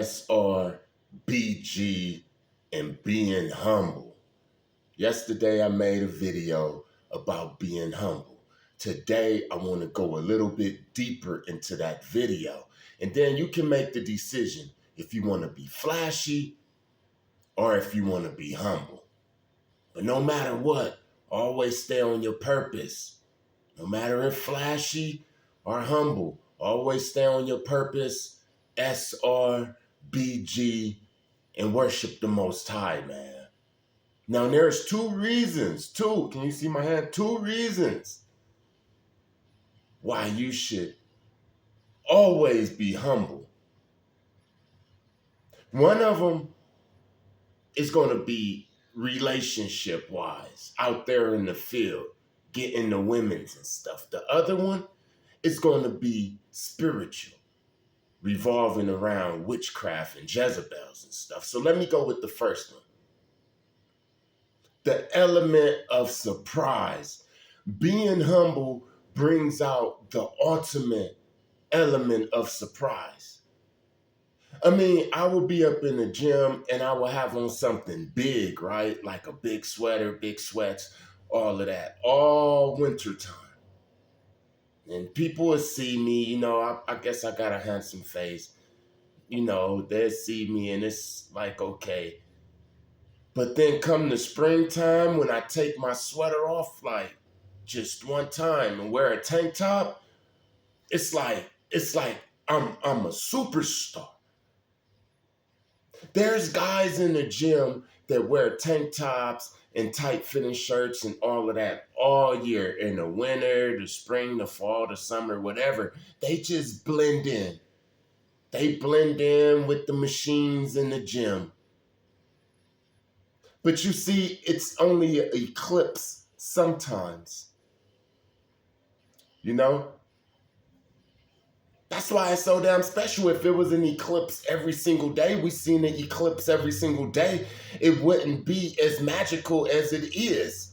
SR&BG and being humble. Yesterday I made a video about being humble. Today I want to go a little bit deeper into that video. And then you can make the decision if you want to be flashy or if you want to be humble. But no matter what, always stay on your purpose. No matter if flashy or humble, always stay on your purpose, SR&BG, and worship the Most High, man. Now, there's two reasons, can you see my hand? 2 reasons why you should always be humble. One of them is going to be relationship-wise, out there in the field, getting the women's and stuff. The other one is going to be spiritual, revolving around witchcraft and Jezebels and stuff. So let me go with the first one. The element of surprise. Being humble brings out the ultimate element of surprise. I mean, I would be up in the gym and I would have on something big, right? Like a big sweater, big sweats, all of that, all winter time. And people would see me, I guess I got a handsome face. They'd see me and it's like, okay. But then come the springtime when I take my sweater off, like just one time and wear a tank top, it's like I'm a superstar. There's guys in the gym that wear tank tops and tight-fitting shirts and all of that all year. In the winter, the spring, the fall, the summer, whatever. They just blend in. They blend in with the machines in the gym. But you see, it's only an eclipse sometimes. That's why it's so damn special. If it was an eclipse every single day, we seen an eclipse every single day, it wouldn't be as magical as it is.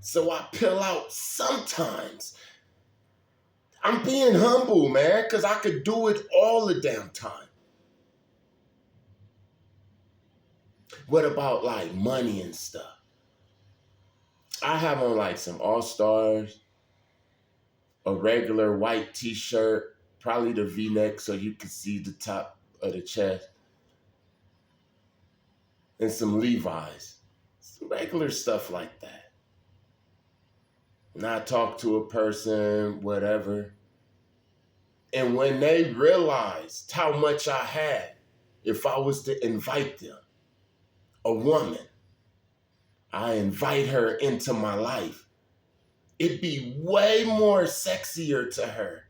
So I pill out sometimes. I'm being humble, man, because I could do it all the damn time. What about like money and stuff? I have on like some All-Stars, a regular white t-shirt, probably the V-neck so you can see the top of the chest, and some Levi's, some regular stuff like that. And I talk to a person, whatever, and when they realized how much I had, if I was to invite them, a woman, I invite her into my life, it'd be way more sexier to her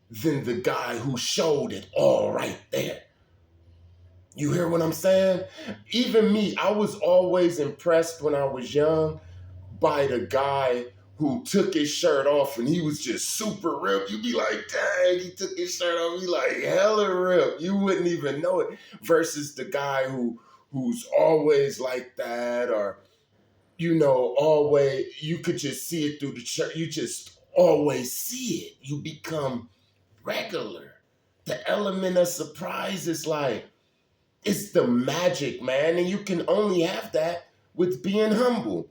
than the guy who showed it all right there. You hear what I'm saying? Even me, I was always impressed when I was young by the guy who took his shirt off and he was just super ripped. You'd be like, dang, he took his shirt off. He like hella ripped. You wouldn't even know it. Versus the guy who's always like that, or always, you could just see it through the shirt. You just always see it. You become regular. The element of surprise is like, it's the magic, man. And you can only have that with being humble.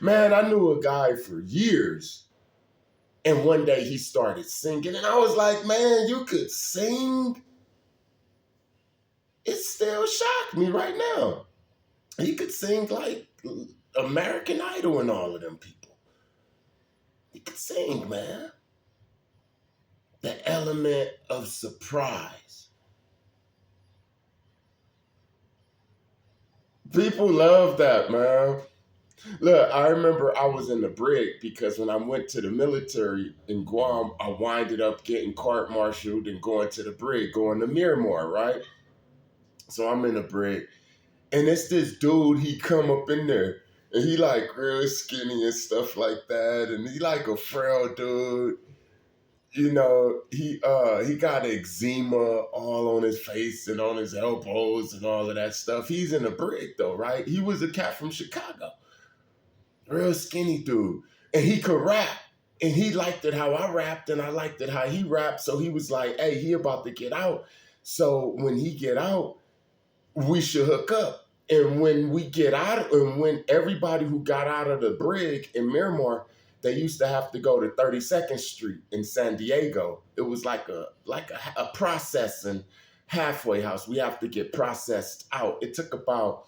Man, I knew a guy for years. And one day he started singing. And I was like, man, you could sing? It still shocked me right now. He could sing like American Idol and all of them people. He could sing, man. The element of surprise. People love that, man. Look, I remember I was in the brig because when I went to the military in Guam, I winded up getting court-martialed and going to the brig, going to Miramar, right? So I'm in the brig. And it's this dude, he come up in there, and he like real skinny and stuff like that, and he like a frail dude. He got eczema all on his face and on his elbows and all of that stuff. He's in a brig though, right? He was a cat from Chicago. Real skinny dude. And he could rap. And he liked it how I rapped, and I liked it how he rapped. So he was like, hey, he about to get out. So when he get out, we should hook up. And when we get out, and when everybody who got out of the brig in Miramar, they used to have to go to 32nd Street in San Diego. It was like a processing halfway house. We have to get processed out. It took about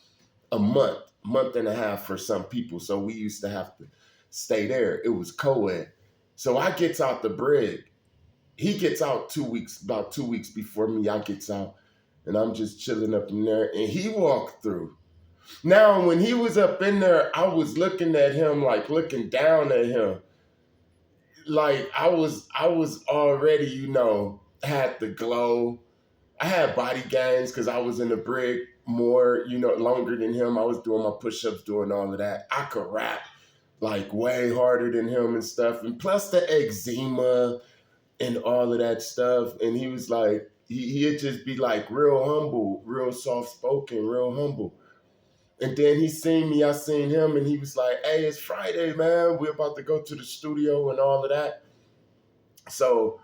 a month and a half for some people. So we used to have to stay there. It was co-ed. So I gets out the brig. He gets out about 2 weeks before me. I gets out, and I'm just chilling up in there, and he walked through. Now, when he was up in there, I was looking at him, like looking down at him. Like I was already, had the glow. I had body gains because I was in the brig more, longer than him. I was doing my push-ups, doing all of that. I could rap like way harder than him and stuff. And plus the eczema and all of that stuff. And he was like, he'd just be like real humble, real soft-spoken, real humble. And then he seen me, I seen him, and he was like, hey, it's Friday, man. We're about to go to the studio and all of that. So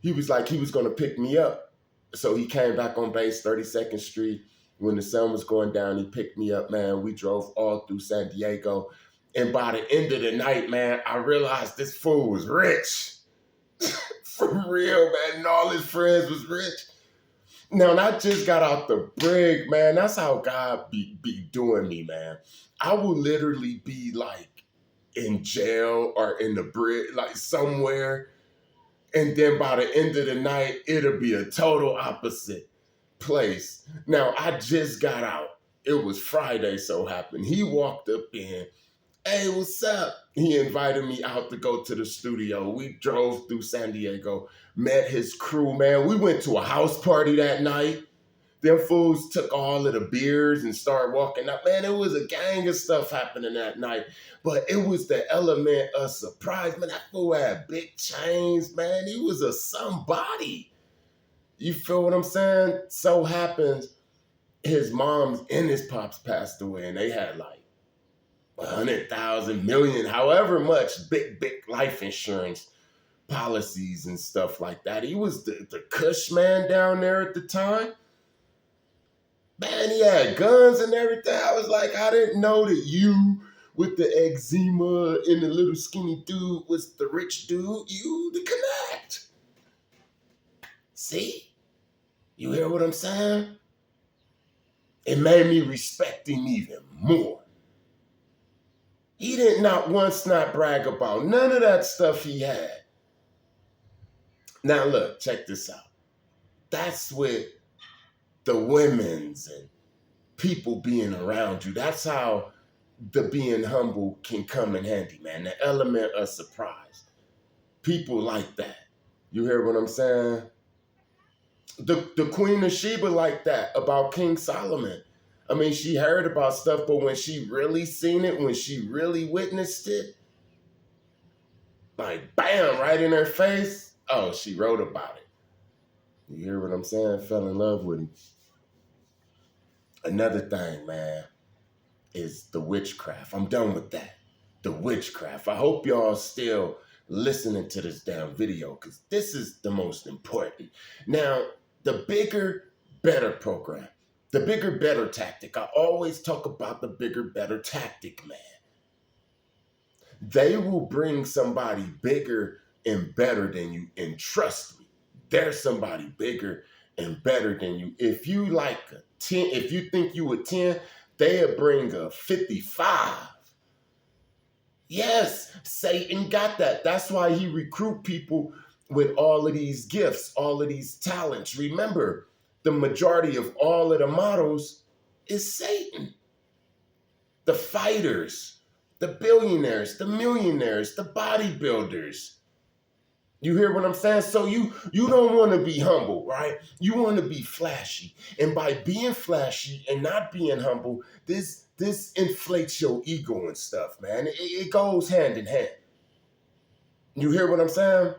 he was like, he was going to pick me up. So he came back on base, 32nd Street. When the sun was going down, he picked me up, man. We drove all through San Diego. And by the end of the night, man, I realized this fool was rich. For real, man. And all his friends was rich. Now, and I just got out the brig, man. That's how God be doing me, man. I will literally be like in jail or in the brig, like somewhere. And then by the end of the night, it'll be a total opposite place. Now, I just got out. It was Friday, so happened. He walked up in. Hey, what's up? He invited me out to go to the studio. We drove through San Diego, met his crew, man. We went to a house party that night. Them fools took all of the beers and started walking up. Man, it was a gang of stuff happening that night. But it was the element of surprise. Man, that fool had big chains, man. He was a somebody. You feel what I'm saying? So happens his mom's and his pops passed away, and they had like 100,000, million, however much big life insurance policies and stuff like that. He was the cush man down there at the time. Man, he had guns and everything. I was like, I didn't know that you with the eczema and the little skinny dude was the rich dude. You the connect. See? You hear what I'm saying? It made me respect him even more. He did not once not brag about none of that stuff he had. Now look, check this out. That's with the women's and people being around you. That's how the being humble can come in handy, man. The element of surprise. People like that. You hear what I'm saying? The Queen of Sheba like that about King Solomon. I mean, she heard about stuff, but when she really seen it, when she really witnessed it, like, bam, right in her face, oh, she wrote about it. You hear what I'm saying? Fell in love with him. Another thing, man, is the witchcraft. I'm done with that. The witchcraft. I hope y'all still listening to this damn video, because this is the most important. Now, the bigger, better program. The bigger, better tactic. I always talk about the bigger, better tactic, man. They will bring somebody bigger and better than you. And trust me, there's somebody bigger and better than you. If you like a 10, if you think you a 10, they'll bring a 55. Yes, Satan got that. That's why he recruit people with all of these gifts, all of these talents. Remember, the majority of all of the models is Satan. The fighters, the billionaires, the millionaires, the bodybuilders. You hear what I'm saying? So you don't want to be humble, right? You want to be flashy. And by being flashy and not being humble, this inflates your ego and stuff, man. It goes hand in hand. You hear what I'm saying?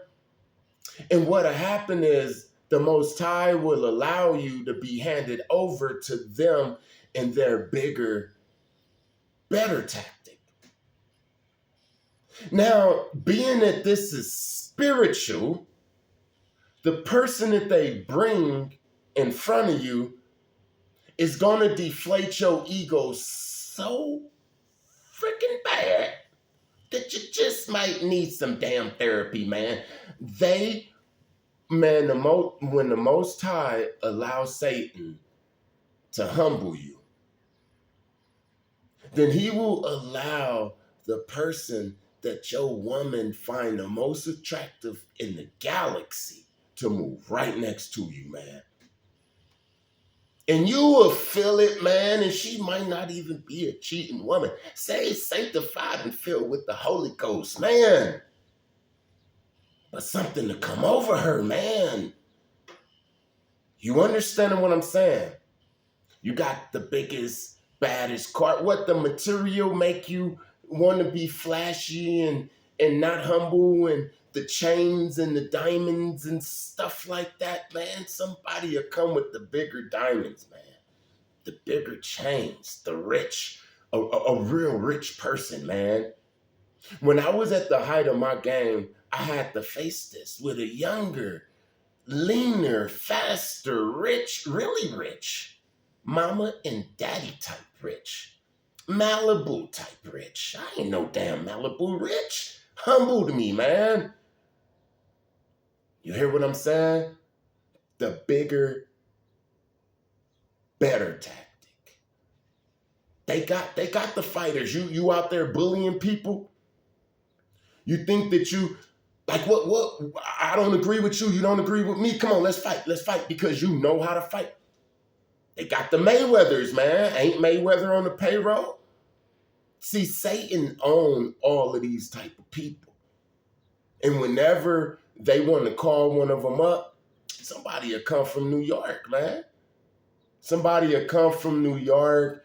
And what'll happen is the Most High will allow you to be handed over to them in their bigger, better tactic. Now, being that this is spiritual, the person that they bring in front of you is going to deflate your ego so freaking bad that you just might need some damn therapy, man. Man, when the Most High allows Satan to humble you, then he will allow the person that your woman find the most attractive in the galaxy to move right next to you, man. And you will feel it, man, and she might not even be a cheating woman. Say sanctified and filled with the Holy Ghost, man. But something to come over her, man. You understanding what I'm saying? You got the biggest, baddest car. What the material make you want to be flashy and not humble, and the chains and the diamonds and stuff like that, man. Somebody will come with the bigger diamonds, man. The bigger chains, the rich, a real rich person, man. When I was at the height of my game, I had to face this with a younger, leaner, faster, rich, really rich, mama and daddy type rich, Malibu type rich. I ain't no damn Malibu rich. Humbled me, man. You hear what I'm saying? The bigger, better tactic. They got the fighters. You out there bullying people. You think that you, like, what? I don't agree with you. You don't agree with me. Come on, let's fight. Let's fight because you know how to fight. They got the Mayweathers, man. Ain't Mayweather on the payroll? See, Satan owned all of these type of people. And whenever they want to call one of them up, somebody will come from New York, man. Somebody will come from New York,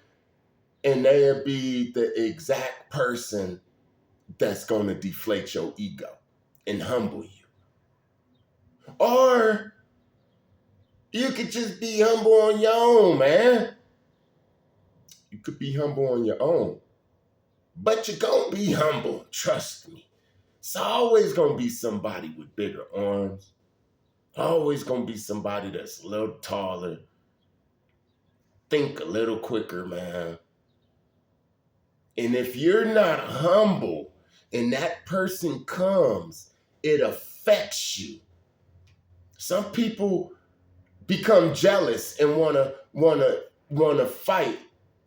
and they'll be the exact person that's going to deflate your ego and humble you. Or you could just be humble on your own, man. You could be humble on your own. But you're going to be humble, trust me. It's always going to be somebody with bigger arms. Always going to be somebody that's a little taller. Think a little quicker, man. And if you're not humble and that person comes, it affects you. Some people become jealous and wanna fight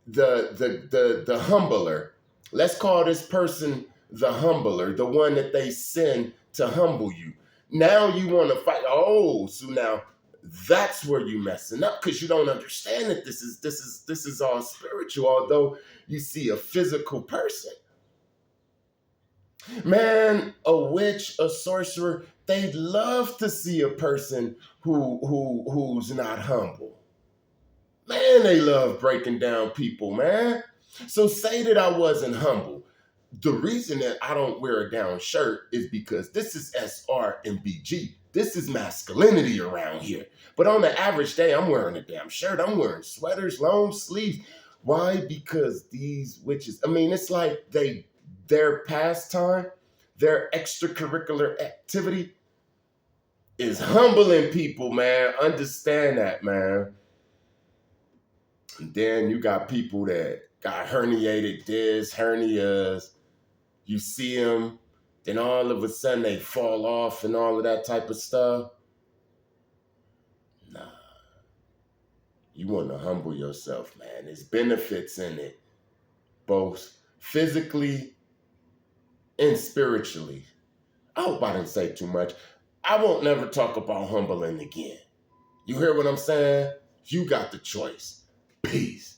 the humbler. Let's call this person the humbler, the one that they send to humble you. Now you want to fight. Oh, so now that's where you messing up, because you don't understand that this is all spiritual, although you see a physical person. Man, a witch, a sorcerer, they love to see a person who's not humble. Man, they love breaking down people, man. So say that I wasn't humble. The reason that I don't wear a down shirt is because this is SR&BG. This is masculinity around here. But on the average day, I'm wearing a damn shirt. I'm wearing sweaters, long sleeves. Why? Because these witches, I mean, it's like their pastime, their extracurricular activity is humbling people, man. Understand that, man. And then you got people that got herniated discs, hernias. You see them, then all of a sudden they fall off and all of that type of stuff. Nah. You want to humble yourself, man. There's benefits in it, both physically and spiritually. I hope I didn't say too much. I won't never talk about humbling again. You hear what I'm saying? You got the choice. Peace.